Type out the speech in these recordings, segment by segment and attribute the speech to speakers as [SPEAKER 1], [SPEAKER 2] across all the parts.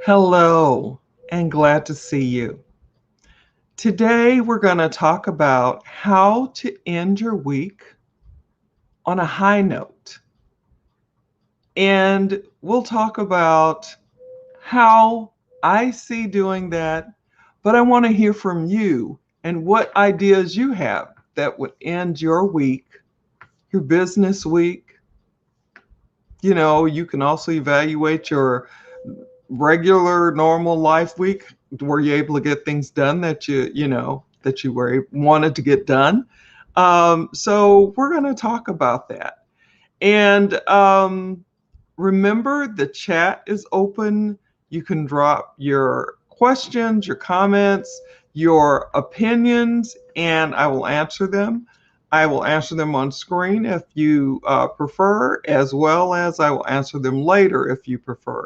[SPEAKER 1] Hello, and glad to see you. Today, we're going to talk about how to end your week on a high note. And we'll talk about how I see doing that, but I want to hear from you and what ideas you have that would end your week, your business week. You can also evaluate your regular normal life week. Were you able to get things done that you wanted to get done? So we're going to talk about that. And remember, the chat is open. You can drop your questions, your comments, your opinions, and I will answer them. I will answer them on screen if you prefer, as well as I will answer them later if you prefer.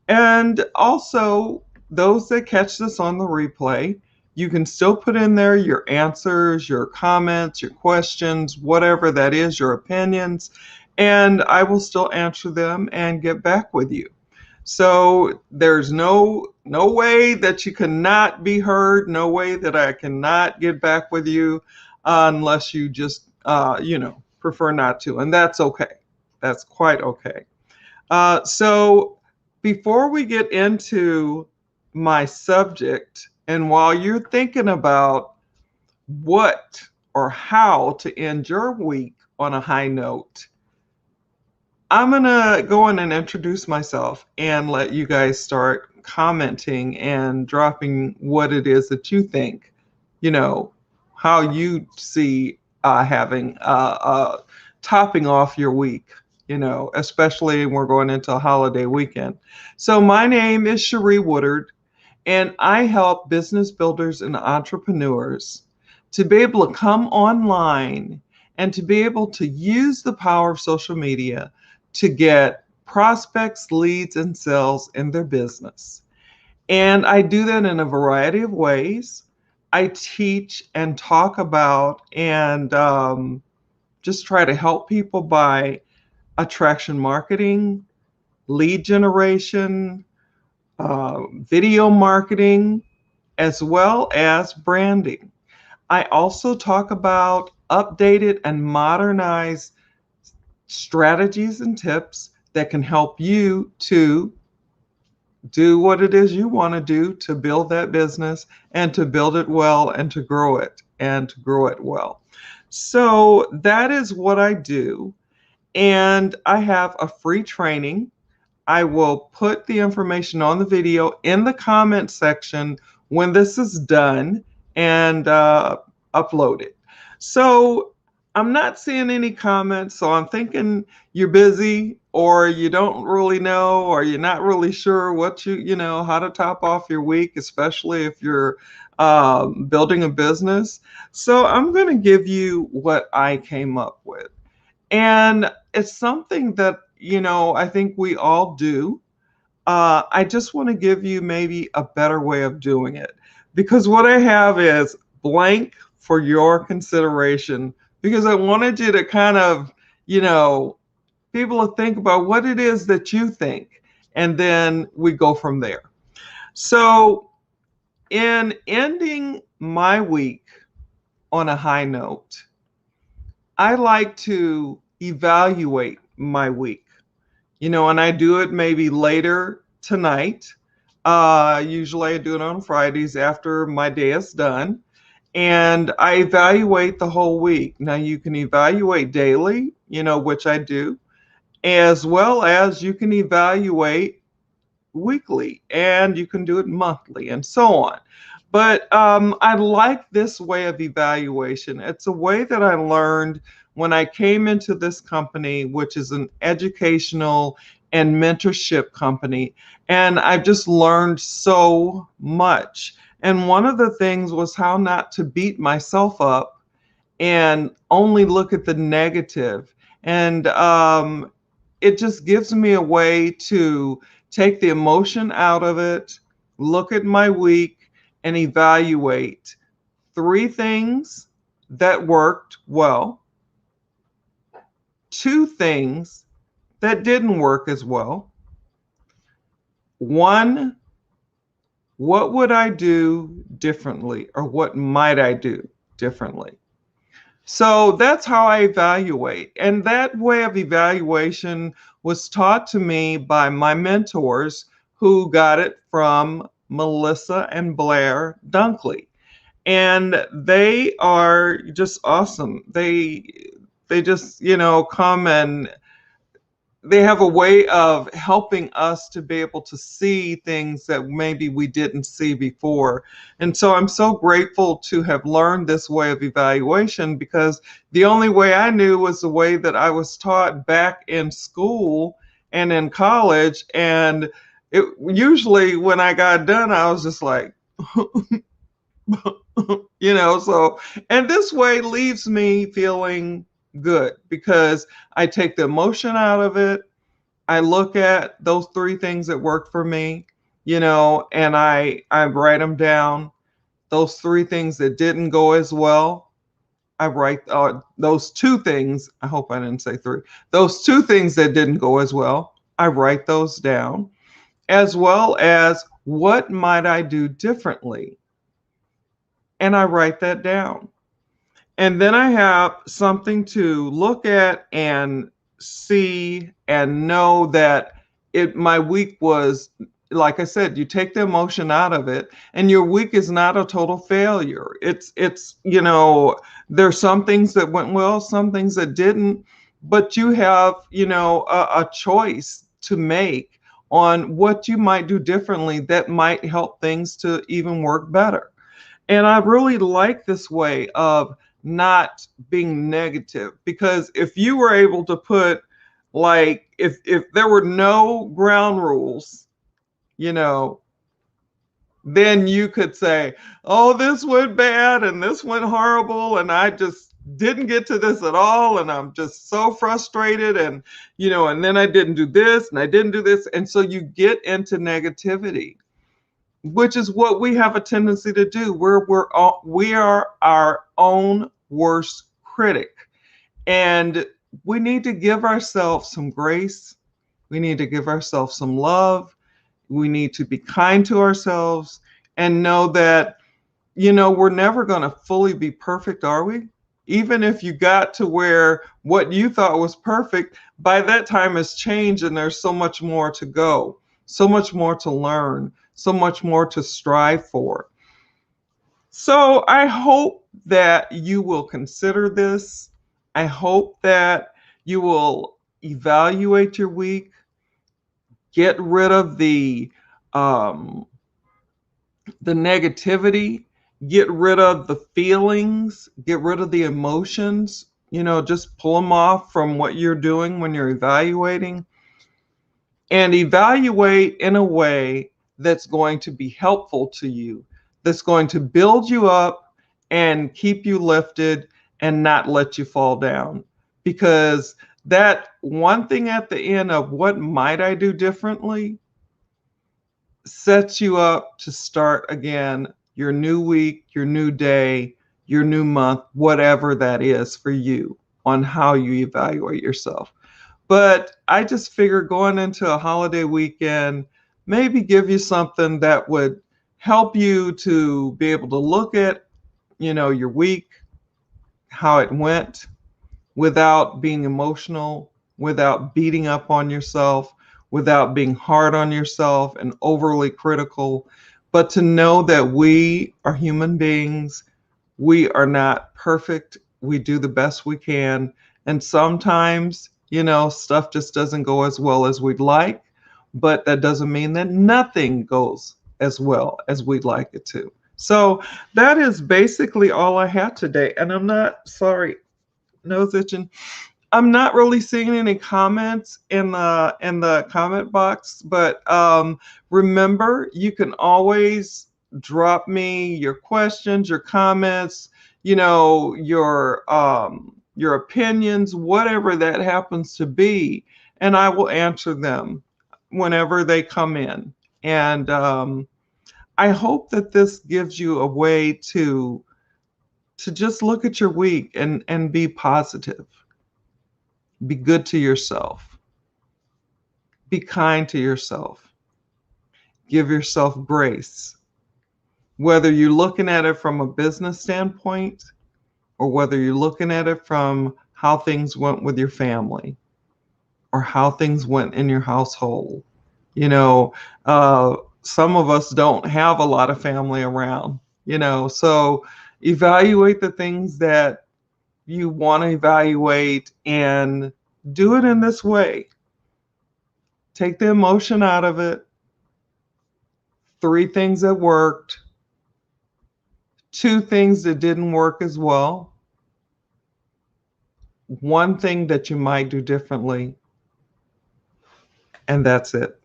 [SPEAKER 1] And also, those that catch this on the replay, you can still put in there your answers, your comments, your questions, whatever that is, your opinions, and I will still answer them and get back with you. So there's no way that you cannot be heard, no way that I cannot get back with you unless you just prefer not to, and that's okay. That's quite okay. So before we get into my subject, and while you're thinking about what or how to end your week on a high note, I'm going to go in and introduce myself and let you guys start commenting and dropping what it is that you think, you know, how you see having topping off your week, especially when we're going into a holiday weekend. So, my name is Cherie Woodard, and I help business builders and entrepreneurs to be able to come online and to be able to use the power of social media to get prospects, leads, and sales in their business. And I do that in a variety of ways. I teach and talk about and just try to help people by attraction marketing, lead generation, video marketing, as well as branding. I also talk about updated and modernized strategies and tips that can help you to do what it is you want to do to build that business and to build it well and to grow it well. So that is what I do. And I have a free training. I will put the information on the video in the comment section when this is done and upload it. So I'm not seeing any comments, so I'm thinking you're busy or you don't really know or you're not really sure what how to top off your week, especially if you're building a business. So I'm going to give you what I came up with. And it's something that, I think we all do. I just want to give you maybe a better way of doing it because what I have is blank for your consideration because I wanted you to kind of, people to think about what it is that you think, and then we go from there. So, in ending my week on a high note, I like to evaluate my week, and I do it maybe later tonight. Usually I do it on Fridays after my day is done. And I evaluate the whole week. Now, you can evaluate daily, which I do, as well as you can evaluate weekly and you can do it monthly and so on. But I like this way of evaluation. It's a way that I learned when I came into this company, which is an educational and mentorship company. And I've just learned so much. And one of the things was how not to beat myself up and only look at the negative. And it just gives me a way to take the emotion out of it, look at my week, and evaluate 3 things that worked well, 2 things that didn't work as well, 1 What would I do differently, or what might I do differently? So that's how I evaluate. And that way of evaluation was taught to me by my mentors, who got it from Melissa and Blair Dunkley. And they are just awesome. They just, come, and they have a way of helping us to be able to see things that maybe we didn't see before. And so I'm so grateful to have learned this way of evaluation, because the only way I knew was the way that I was taught back in school and in college. And it usually, when I got done, I was just like, so, and this way leaves me feeling good, because I take the emotion out of it. I look at those three things that worked for me, and I write them down. Those three things that didn't go as well, I write those two things. I hope I didn't say three. Those two things that didn't go as well, I write those down, as well as what might I do differently, and I write that down. And then I have something to look at and see and know that my week was, like I said, you take the emotion out of it, and your week is not a total failure. It's there's some things that went well, some things that didn't, but you have, a choice to make on what you might do differently that might help things to even work better. And I really like this way of not being negative, because if you were able to put, like, if there were no ground rules, then you could say, oh, this went bad and this went horrible and I just didn't get to this at all and I'm just so frustrated, and and then I didn't do this and I didn't do this, and so you get into negativity, which is what we have a tendency to do. We are our own worst critic, and we need to give ourselves some grace. We need to give ourselves some love. We need to be kind to ourselves and know that, we're never going to fully be perfect, are we? Even if you got to where what you thought was perfect, by that time has changed, and there's so much more to go, so much more to learn, so much more to strive for. So I hope that you will consider this. I hope that you will evaluate your week, get rid of the negativity, get rid of the feelings, get rid of the emotions, just pull them off from what you're doing when you're evaluating, and evaluate in a way that's going to be helpful to you, that's going to build you up and keep you lifted and not let you fall down. Because that one thing at the end of what might I do differently sets you up to start again your new week, your new day, your new month, whatever that is for you, on how you evaluate yourself. But I just figured, going into a holiday weekend, maybe give you something that would help you to be able to look at, your week, how it went, without being emotional, without beating up on yourself, without being hard on yourself and overly critical, but to know that we are human beings. We are not perfect. We do the best we can. And sometimes, stuff just doesn't go as well as we'd like, but that doesn't mean that nothing goes as well as we'd like it to. So that is basically all I had today. And I'm not sorry, nose itching. I'm not really seeing any comments in the comment box, but remember, you can always drop me your questions, your comments, your opinions, whatever that happens to be, and I will answer them whenever they come in. And I hope that this gives you a way to just look at your week and be positive. Be good to yourself. Be kind to yourself. Give yourself grace. Whether you're looking at it from a business standpoint or whether you're looking at it from how things went with your family or how things went in your household. You know, some of us don't have a lot of family around, so evaluate the things that you want to evaluate and do it in this way. Take the emotion out of it. 3 things that worked, 2 things that didn't work as well, 1 thing that you might do differently, and that's it.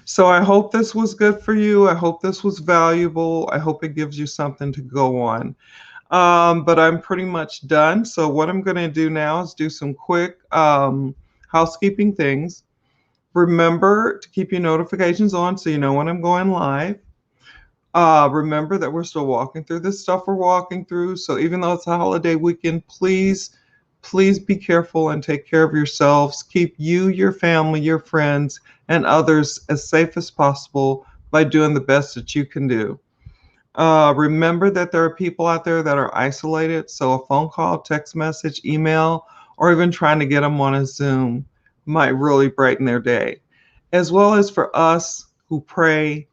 [SPEAKER 1] So I hope this was good for you. I hope this was valuable. I hope it gives you something to go on. But I'm pretty much done. So what I'm going to do now is do some quick housekeeping things. Remember to keep your notifications on so you know when I'm going live. Remember that we're still walking through this stuff we're walking through. So even though it's a holiday weekend, please be careful and take care of yourselves. Keep you, your family, your friends, and others as safe as possible by doing the best that you can do. Remember that there are people out there that are isolated, so a phone call, text message, email, or even trying to get them on a Zoom might really brighten their day. As well as for us who pray,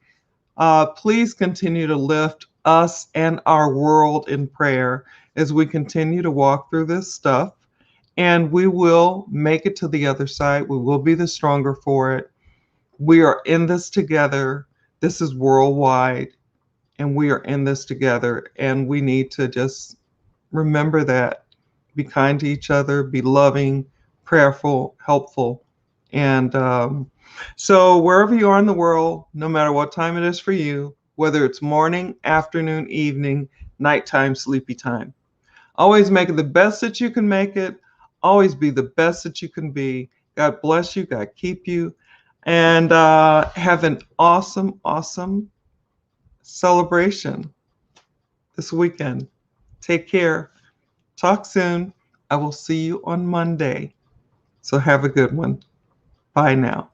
[SPEAKER 1] please continue to lift us and our world in prayer as we continue to walk through this stuff. And we will make it to the other side. We will be the stronger for it. We are in this together. This is worldwide, and we are in this together. And we need to just remember that. Be kind to each other, be loving, prayerful, helpful. And so wherever you are in the world, no matter what time it is for you, whether it's morning, afternoon, evening, nighttime, sleepy time, always make it the best that you can make it. Always be the best that you can be. God bless you. God keep you. And have an awesome, awesome celebration this weekend. Take care. Talk soon. I will see you on Monday. So have a good one. Bye now.